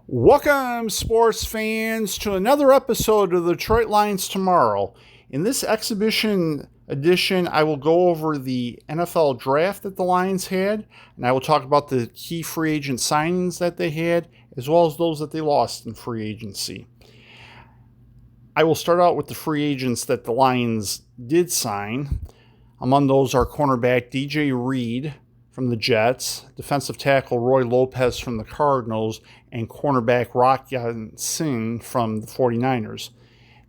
Welcome, sports fans, to another episode of the Detroit Lions Tomorrow. In this exhibition edition, I will go over the NFL draft that the Lions had, and I will talk about the key free agent signings that they had, as well as those that they lost in free agency. I will start out with the free agents that the Lions did sign. Among those are cornerback DJ Reed from the Jets, defensive tackle Roy Lopez from the Cardinals, and cornerback Rock Ya-Sin from the 49ers.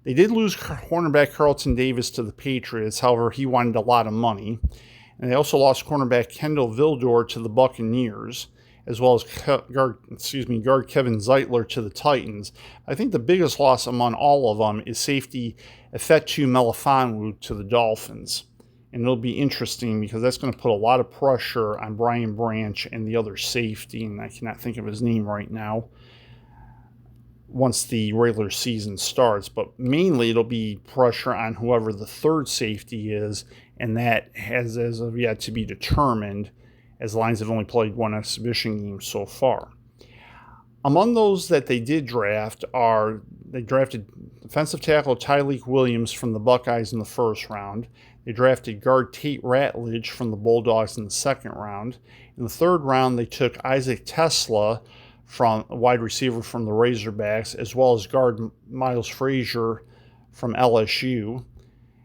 They did lose cornerback Carlton Davis to the Patriots, however, he wanted a lot of money. And they also lost cornerback Kendall Vildor to the Buccaneers, as well as guard Kevin Zeitler to the Titans. I think the biggest loss among all of them is safety Efetu Melifonwu to the Dolphins. And it'll be interesting because that's going to put a lot of pressure on Brian Branch and the other safety, and I cannot think of his name right now, once the regular season starts. But mainly it'll be pressure on whoever the third safety is, and that has as of yet to be determined, as the Lions have only played one exhibition game so far. Among those that they did draft they drafted defensive tackle Tyleik Williams from the Buckeyes in the first round. They drafted guard Tate Ratledge from the Bulldogs in the second round. In the third round, they took Isaac Tesla, from a wide receiver from the Razorbacks, as well as guard Miles Frazier from LSU.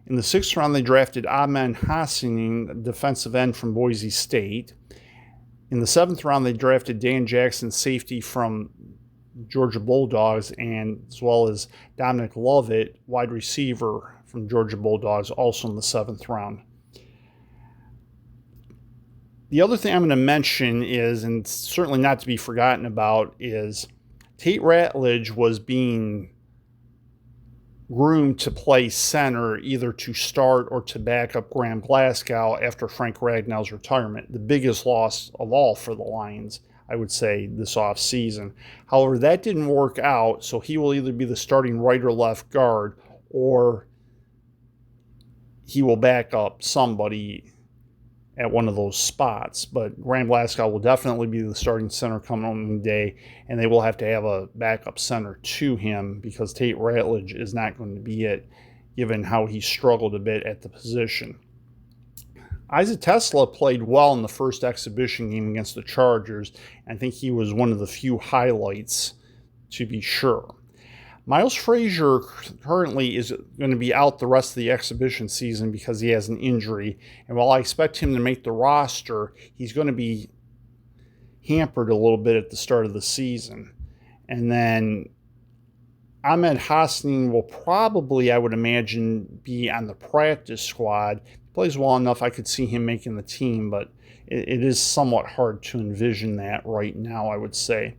In the sixth round, they drafted Ahmed Hassanin, defensive end from Boise State. In the seventh round, they drafted Dan Jackson, safety from Georgia Bulldogs, and as well as Dominic Lovett, wide receiver from Georgia Bulldogs, also in the seventh round. The other thing I'm going to mention is, and certainly not to be forgotten about, is Tate Ratledge was being groomed to play center, either to start or to back up Graham Glasgow after Frank Ragnow's retirement. The biggest loss of all for the Lions, I would say, this offseason. However, that didn't work out, so he will either be the starting right or left guard, or he will back up somebody at one of those spots. But Graham Glasgow will definitely be the starting center coming on the day, and they will have to have a backup center to him because Tate Ratledge is not going to be it, given how he struggled a bit at the position. Isaac Tesla played well in the first exhibition game against the Chargers. I think he was one of the few highlights, to be sure. Miles Frazier currently is going to be out the rest of the exhibition season because he has an injury. And while I expect him to make the roster, he's going to be hampered a little bit at the start of the season. And then Ahmed Hassanin will probably, I would imagine, be on the practice squad. He plays well enough I could see him making the team, but it is somewhat hard to envision that right now, I would say,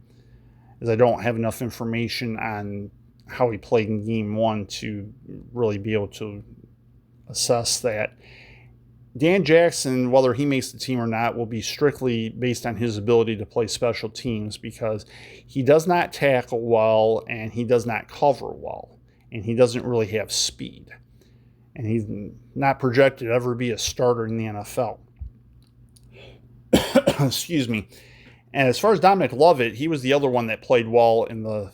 as I don't have enough information on how he played in game one to really be able to assess that. Dan Jackson, whether he makes the team or not, will be strictly based on his ability to play special teams because he does not tackle well and he does not cover well and he doesn't really have speed. And he's not projected to ever be a starter in the NFL. Excuse me. And as far as Dominic Lovett, he was the other one that played well in the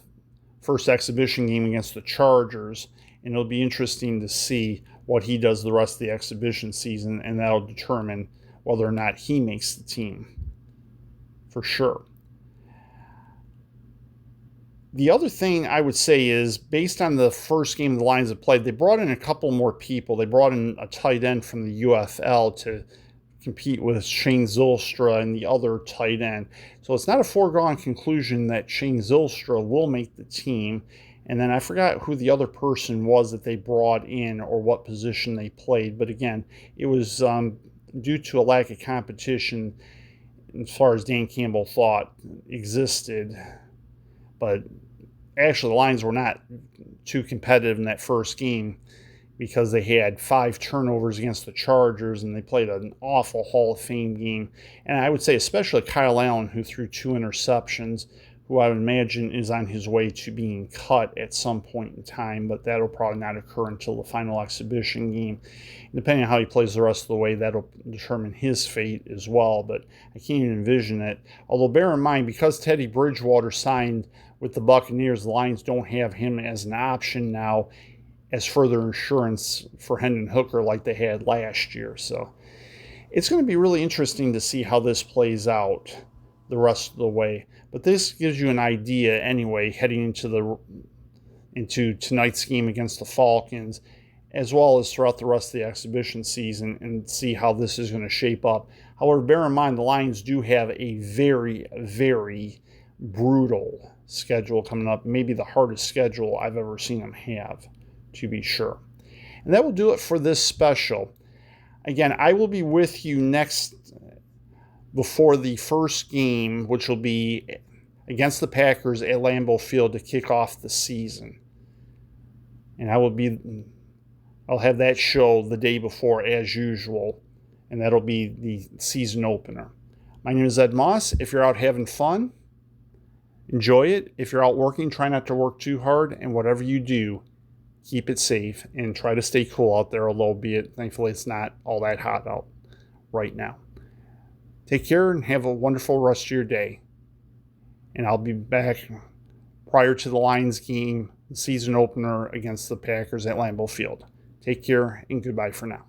first exhibition game against the Chargers, and it'll be interesting to see what he does the rest of the exhibition season, and that'll determine whether or not he makes the team, for sure. The other thing I would say is, based on the first game the Lions have played, they brought in a couple more people. They brought in a tight end from the UFL to compete with Shane Zylstra and the other tight end. So it's not a foregone conclusion that Shane Zylstra will make the team. And then I forgot who the other person was that they brought in or what position they played. But again, it was due to a lack of competition as far as Dan Campbell thought existed. But actually, the Lions were not too competitive in that first game because they had 5 turnovers against the Chargers and they played an awful Hall of Fame game. And I would say especially Kyle Allen, who threw 2 interceptions, who I would imagine is on his way to being cut at some point in time, but that'll probably not occur until the final exhibition game. And depending on how he plays the rest of the way, that'll determine his fate as well, but I can't even envision it. Although bear in mind, because Teddy Bridgewater signed with the Buccaneers, the Lions don't have him as an option now as further insurance for Hendon Hooker like they had last year. So it's going to be really interesting to see how this plays out the rest of the way. But this gives you an idea anyway, heading into tonight's game against the Falcons, as well as throughout the rest of the exhibition season, and see how this is going to shape up. However, bear in mind the Lions do have a very, very brutal schedule coming up, maybe the hardest schedule I've ever seen them have, to be sure. And that will do it for this special. Again, I will be with you next before the first game, which will be against the Packers at Lambeau Field to kick off the season. And I'll have that show the day before as usual, and that'll be the season opener. My name is Ed Moss. If you're out having fun, enjoy it. If you're out working, try not to work too hard, and whatever you do, keep it safe and try to stay cool out there, although thankfully it's not all that hot out right now. Take care and have a wonderful rest of your day. And I'll be back prior to the Lions game, the season opener against the Packers at Lambeau Field. Take care and goodbye for now.